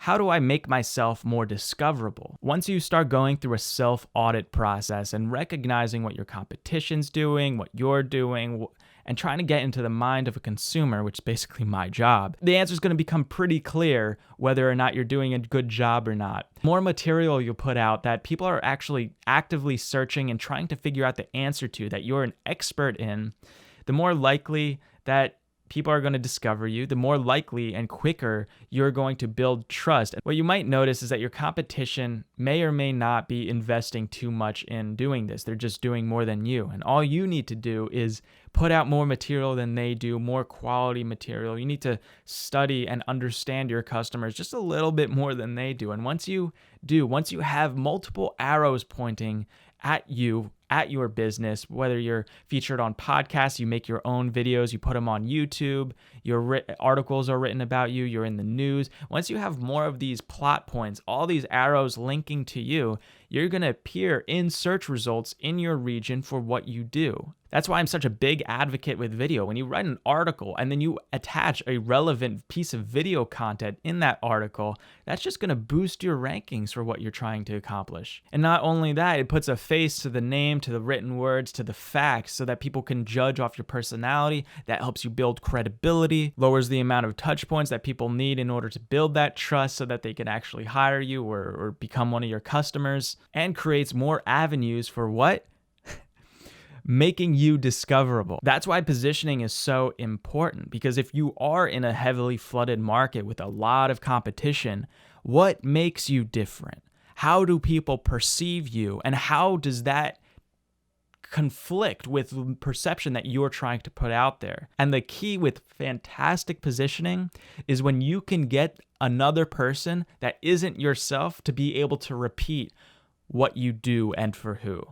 how do I make myself more discoverable? Once you start going through a self-audit process and recognizing what your competition's doing, what you're doing, and trying to get into the mind of a consumer, which is basically my job, the answer is going to become pretty clear whether or not you're doing a good job or not. The more material you put out that people are actually actively searching and trying to figure out the answer to, that you're an expert in, the more likely that people are going to discover you, the more likely and quicker you're going to build trust. What you might notice is that your competition may or may not be investing too much in doing this. They're just doing more than you. And all you need to do is put out more material than they do, more quality material. You need to study and understand your customers just a little bit more than they do. And once you have multiple arrows pointing at you, at your business, whether you're featured on podcasts, you make your own videos, you put them on YouTube, your articles are written about you, you're in the news. Once you have more of these plot points, all these arrows linking to you, you're going to appear in search results in your region for what you do. That's why I'm such a big advocate with video. When you write an article and then you attach a relevant piece of video content in that article, that's just going to boost your rankings for what you're trying to accomplish. And not only that, it puts a face to the name, to the written words, to the facts, so that people can judge off your personality. That helps you build credibility, lowers the amount of touch points that people need in order to build that trust so that they can actually hire you or become one of your customers, and creates more avenues for what? Making you discoverable. That's why positioning is so important, because if you are in a heavily flooded market with a lot of competition, what makes you different? How do people perceive you? And how does that conflict with the perception that you're trying to put out there? And the key with fantastic positioning is when you can get another person that isn't yourself to be able to repeat what you do and for who.